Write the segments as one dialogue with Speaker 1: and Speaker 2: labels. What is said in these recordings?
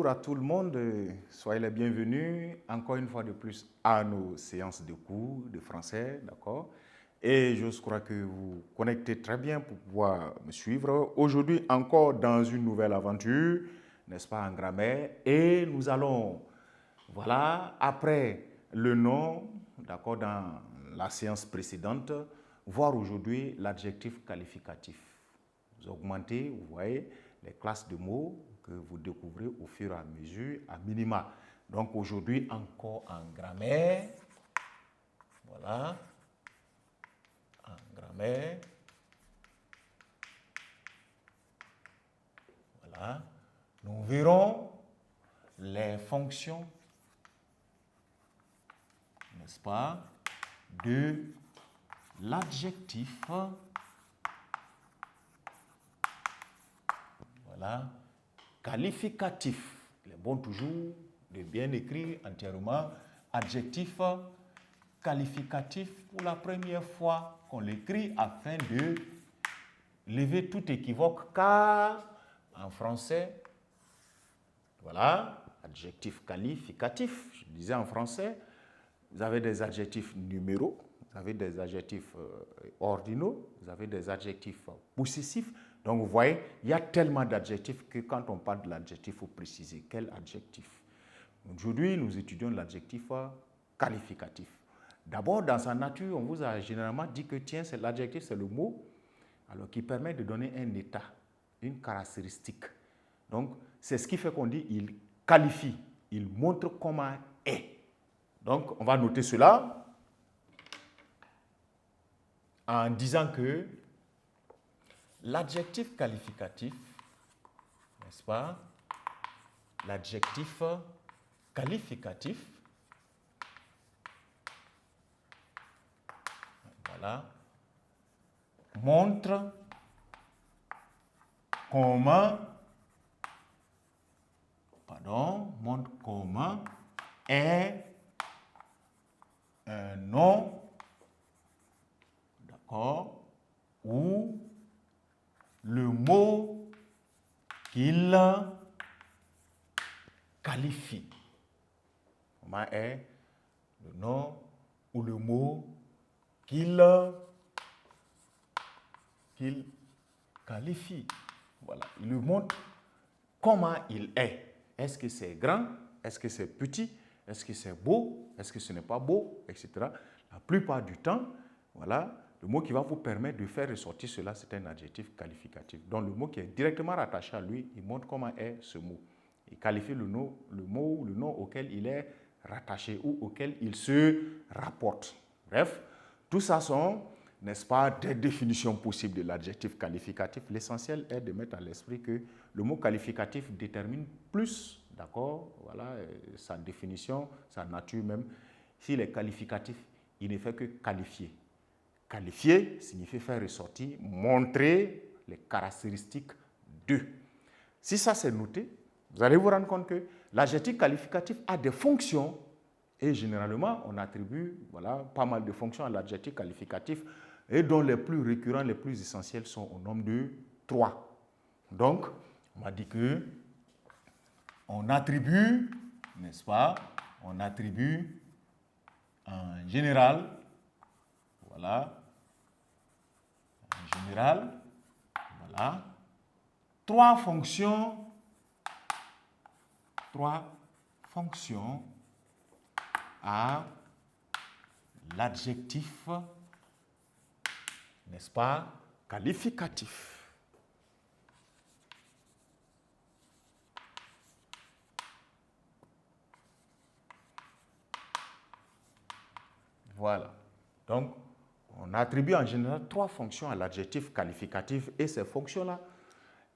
Speaker 1: bonjour à tout le monde. Soyez les bienvenus encore une fois de plus à nos séances de cours de français, d'accord? Et je crois que vous connectez très bien pour pouvoir me suivre. Aujourd'hui, encore dans une nouvelle aventure, n'est-ce pas, en grammaire. Et nous allons, voilà, après le nom, d'accord, dans la séance précédente, voir aujourd'hui l'adjectif qualificatif. Vous augmentez, vous voyez, les classes de mots que vous découvrez au fur et à mesure, à minima. Donc aujourd'hui, encore en grammaire. Voilà. En grammaire. Voilà. Nous verrons les fonctions, n'est-ce pas, de l'adjectif. Voilà. Qualificatif. Il est bon toujours de bien écrire entièrement adjectif qualificatif pour la première fois qu'on l'écrit afin de lever tout équivoque, car en français, voilà, adjectif qualificatif, je disais en français, vous avez des adjectifs numéraux, vous avez des adjectifs ordinaux, vous avez des adjectifs possessifs. Donc, vous voyez, il y a tellement d'adjectifs que quand on parle de l'adjectif, il faut préciser quel adjectif. Aujourd'hui, nous étudions l'adjectif qualificatif. D'abord, dans sa nature, on vous a généralement dit que, tiens, l'adjectif, c'est le mot alors, qui permet de donner un état, une caractéristique. Donc, c'est ce qui fait qu'on dit il qualifie, il montre comment est. Donc, on va noter cela en disant que l'adjectif qualificatif, n'est-ce pas? L'adjectif qualificatif, voilà, montre comment est un nom, d'accord, ou le mot qu'il qualifie. Comment est le nom ou le mot qu'il qualifie. Voilà, il lui montre comment il est. Est-ce que c'est grand? Est-ce que c'est petit? Est-ce que c'est beau? Est-ce que ce n'est pas beau? Etc. La plupart du temps, voilà, le mot qui va vous permettre de faire ressortir cela, c'est un adjectif qualificatif. Donc, le mot qui est directement rattaché à lui, il montre comment est ce mot. Il qualifie le mot ou le nom auquel il est rattaché ou auquel il se rapporte. Bref, tout ça sont, n'est-ce pas, des définitions possibles de l'adjectif qualificatif. L'essentiel est de mettre à l'esprit que le mot qualificatif détermine plus, d'accord, voilà, sa définition, sa nature même. S'il est qualificatif, il ne fait que qualifier. Qualifier signifie faire ressortir, montrer les caractéristiques de. Si ça c'est noté, vous allez vous rendre compte que l'adjectif qualificatif a des fonctions et généralement on attribue, voilà, pas mal de fonctions à l'adjectif qualificatif et dont les plus récurrents, les plus essentiels sont au nombre de 3. Donc, on m'a dit que on attribue, n'est-ce pas, on attribue en général, voilà, en général, voilà, 3 fonctions à l'adjectif, n'est-ce pas, qualificatif. Voilà. Donc, on attribue en général 3 fonctions à l'adjectif qualificatif et ces fonctions-là,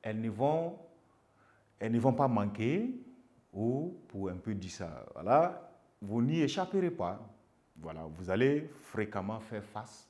Speaker 1: elles ne vont pas manquer, ou pour un peu dire ça, voilà, vous n'y échapperez pas. Voilà, vous allez fréquemment faire face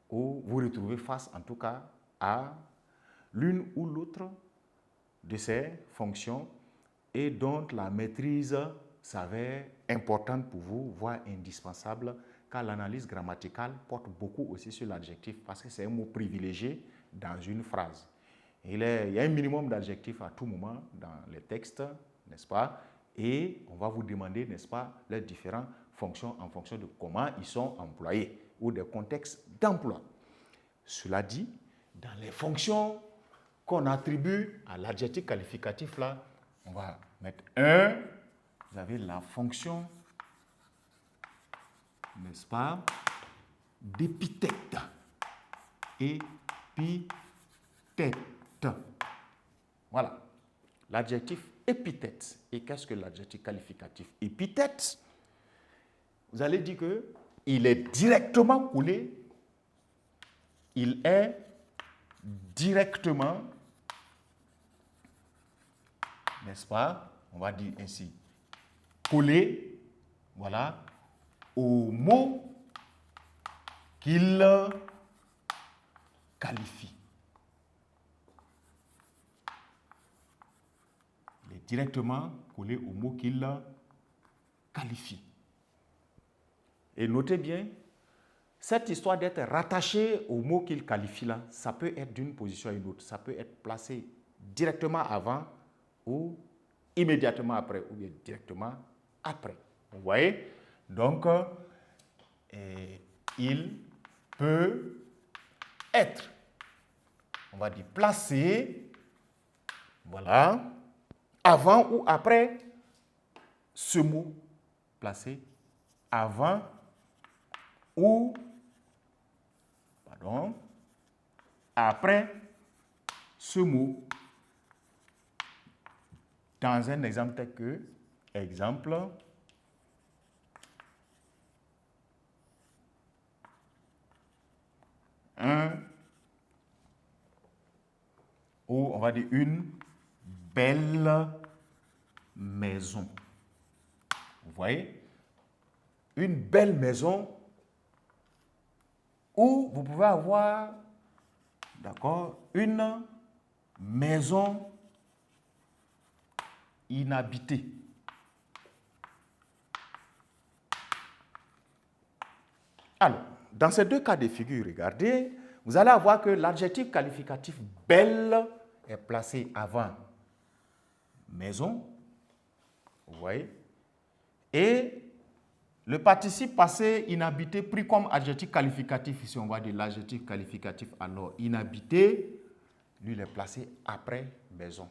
Speaker 1: ou vous retrouver face en tout cas à l'une ou l'autre de ces fonctions et dont la maîtrise s'avère importante pour vous, voire indispensable, car l'analyse grammaticale porte beaucoup aussi sur l'adjectif parce que c'est un mot privilégié dans une phrase. Il y a un minimum d'adjectifs à tout moment dans les textes n'est-ce pas? Et on va vous demander, n'est-ce pas, leurs différentes fonctions en fonction de comment ils sont employés ou des contextes d'emploi. Cela dit, dans les fonctions qu'on attribue à l'adjectif qualificatif, là, on va mettre un. Vous avez la fonction, n'est-ce pas, d'épithète. Épithète. Voilà. L'adjectif épithète. Et qu'est-ce que l'adjectif qualificatif? Épithète, vous allez dire qu'il est directement collé, il est directement, n'est-ce pas, on va dire ainsi, collé, voilà, au mot qu'il qualifie. Il est directement collé au mot qu'il qualifie. Et notez bien, cette histoire d'être rattaché au mot qu'il qualifie là, ça peut être d'une position à une autre. Ça peut être placé directement avant ou immédiatement après, ou bien directement après. Vous voyez? Donc, il peut être, on va dire, placé, voilà, avant ou après ce mot. Placé avant ou, pardon, après ce mot. Dans un exemple tel que, exemple, ou on va dire une belle maison. Vous voyez? Une belle maison où vous pouvez avoir, d'accord, une maison inhabitée. Alors, dans ces deux cas de figure, regardez, vous allez avoir que l'adjectif qualificatif belle est placé avant maison, vous voyez, et le participe passé inhabité pris comme adjectif qualificatif, ici on va dire l'adjectif qualificatif alors inhabité, lui il est placé après maison.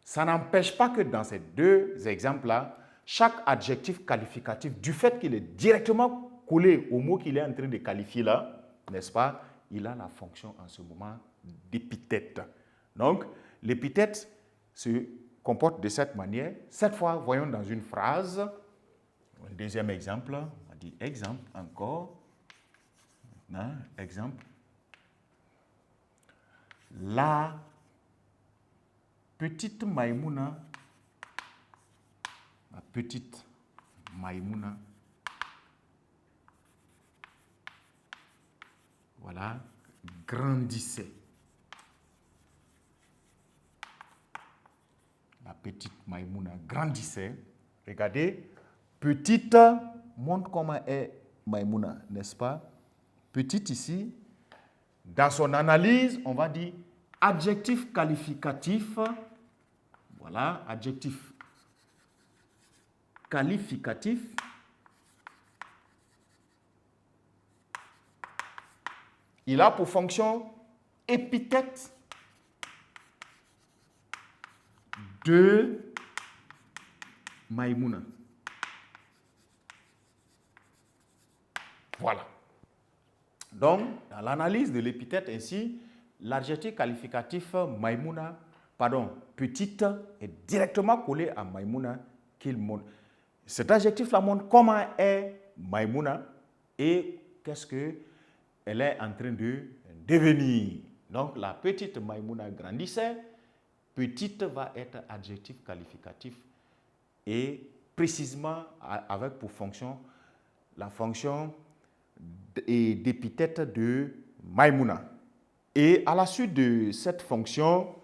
Speaker 1: Ça n'empêche pas que dans ces deux exemples-là, chaque adjectif qualificatif, du fait qu'il est directement collé au mot qu'il est en train de qualifier là, n'est-ce pas, il a la fonction en ce moment d'épithète. Donc, l'épithète se comporte de cette manière. Cette fois, voyons dans une phrase, un deuxième exemple, on va dire exemple encore. Maintenant, exemple. La petite Maïmouna, la petite Maïmouna, voilà, grandissait. La petite Maïmouna grandissait. Regardez, petite montre comment est Maïmouna, n'est-ce pas? Petite ici, dans son analyse, on va dire adjectif qualificatif. Voilà, adjectif qualificatif. Il a pour fonction épithète de Maïmouna. Voilà. Donc, dans l'analyse de l'épithète ainsi, l'adjectif qualificatif Maïmouna, pardon, petite, est directement collé à Maïmouna qu'il montre. Cet adjectif-là montre comment est Maïmouna et qu'est-ce qu'elle est en train de devenir. Donc, la petite Maïmouna grandissait. Petite va être adjectif qualificatif et précisément avec pour fonction la fonction d'épithète de Maïmouna. Et à la suite de cette fonction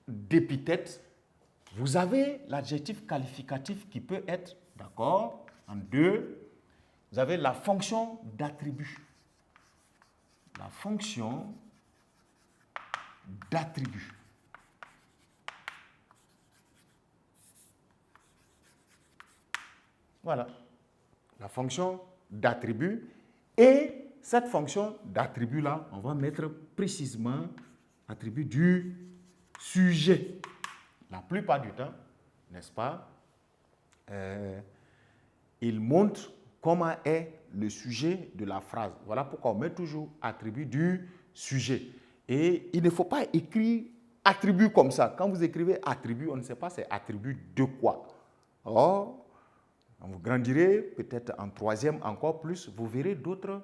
Speaker 1: d'épithète, vous avez l'adjectif qualificatif qui peut être, d'accord, en deux. Vous avez la fonction d'attribut. La fonction d'attribut. Voilà, la fonction d'attribut. Et cette fonction d'attribut-là, on va mettre précisément attribut du sujet. La plupart du temps, n'est-ce pas, il montre comment est le sujet de la phrase. Voilà pourquoi on met toujours attribut du sujet. Et il ne faut pas écrire attribut comme ça. Quand vous écrivez attribut, on ne sait pas c'est attribut de quoi. Or, vous grandirez peut-être en troisième encore plus, vous verrez d'autres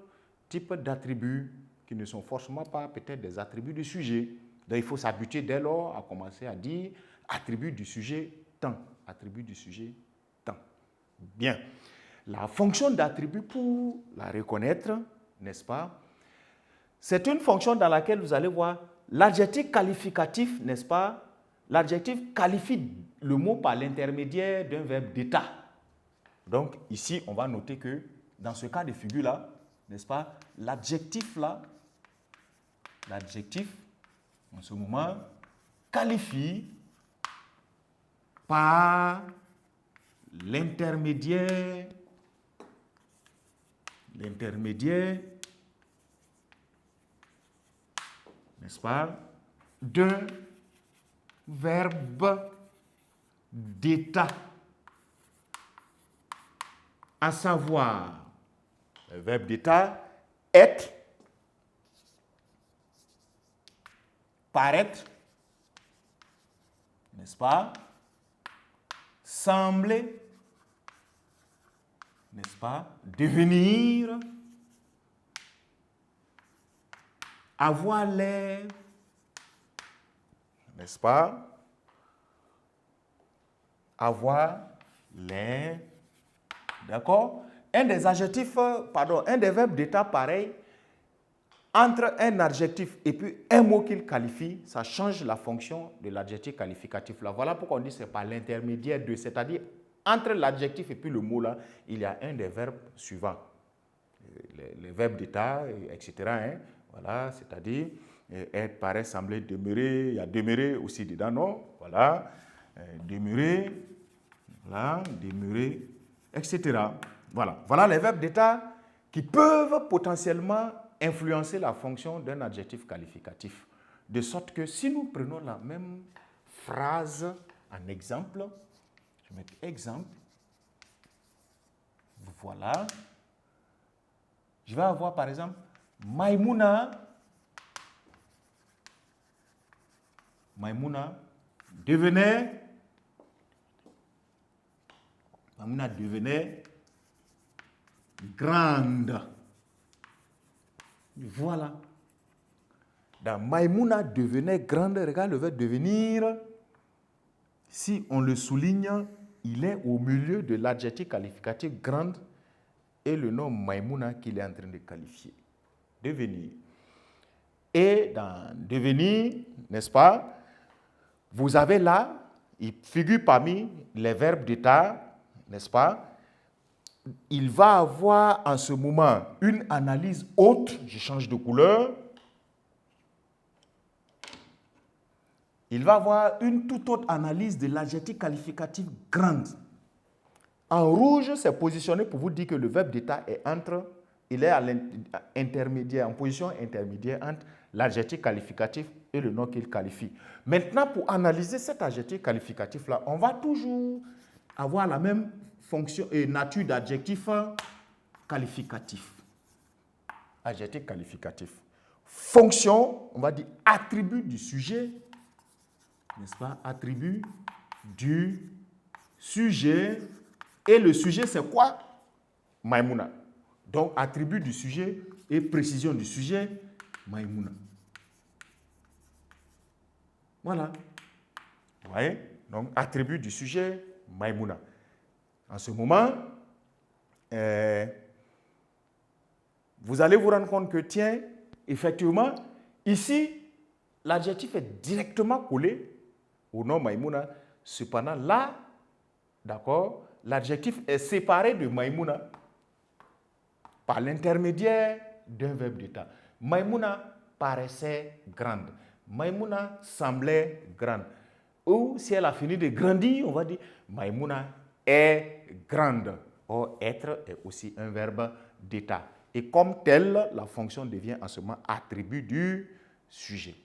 Speaker 1: types d'attributs qui ne sont forcément pas peut-être des attributs du sujet. Donc il faut s'habituer dès lors à commencer à dire attribut du sujet tant. Attribut du sujet tant. Bien. La fonction d'attribut, pour la reconnaître, n'est-ce pas, c'est une fonction dans laquelle vous allez voir l'adjectif qualificatif, n'est-ce pas? L'adjectif qualifie le mot par l'intermédiaire d'un verbe d'état. Donc ici, on va noter que dans ce cas de figure-là, n'est-ce pas, l'adjectif là, l'adjectif, en ce moment, qualifie par l'intermédiaire, n'est-ce pas, d'un verbe d'état, à savoir le verbe d'état être, paraître, n'est-ce pas, sembler, n'est-ce pas, devenir, avoir l'air, n'est-ce pas, avoir l'air, d'accord? Un des adjectifs, un des verbes d'état pareil, entre un adjectif et puis un mot qu'il qualifie, ça change la fonction de l'adjectif qualificatif là. Voilà pourquoi on dit que c'est par l'intermédiaire de, c'est-à-dire entre l'adjectif et puis le mot là, il y a un des verbes suivants. Les verbes d'état, etc. Hein, voilà, c'est-à-dire être, paraître, sembler, demeurer. Il y a demeurer aussi dedans, non? Voilà, demeurer, voilà, demeurer, etc. Voilà, voilà les verbes d'état qui peuvent potentiellement influencer la fonction d'un adjectif qualificatif. De sorte que si nous prenons la même phrase en exemple, je vais mettre exemple, voilà, je vais avoir par exemple Maïmouna devenait grande. Voilà. Dans Maïmouna devenait grande, regarde le verbe devenir. Si on le souligne, il est au milieu de l'adjectif qualificatif grande et le nom Maïmouna qu'il est en train de qualifier. Devenir. Et dans devenir, n'est-ce pas, vous avez là, il figure parmi les verbes d'état, n'est-ce pas, il va avoir en ce moment une analyse haute, je change de couleur. Il va avoir une toute autre analyse de l'adjectif qualificatif grande. En rouge, c'est positionné pour vous dire que le verbe d'état est il est à l'intermédiaire, en position intermédiaire entre l'adjectif qualificatif et le nom qu'il qualifie. Maintenant, pour analyser cet adjectif qualificatif-là, on va toujours avoir la même fonction et nature d'adjectif qualificatif. Adjectif qualificatif. Fonction, on va dire attribut du sujet, n'est-ce pas? Attribut du sujet. Et le sujet, c'est quoi? Maïmouna. Donc, attribut du sujet et précision du sujet, Maïmouna. Voilà. Vous voyez? Donc, attribut du sujet, Maïmouna. En ce moment, vous allez vous rendre compte que, tiens, effectivement, ici, l'adjectif est directement collé au nom Maïmouna. Cependant, là, d'accord, l'adjectif est séparé de Maïmouna par l'intermédiaire d'un verbe d'état. Maïmouna paraissait grande. Maïmouna semblait grande. Ou si elle a fini de grandir, on va dire Maïmouna est grande. Or, être est aussi un verbe d'état. Et comme tel, la fonction devient en ce moment attribut du sujet.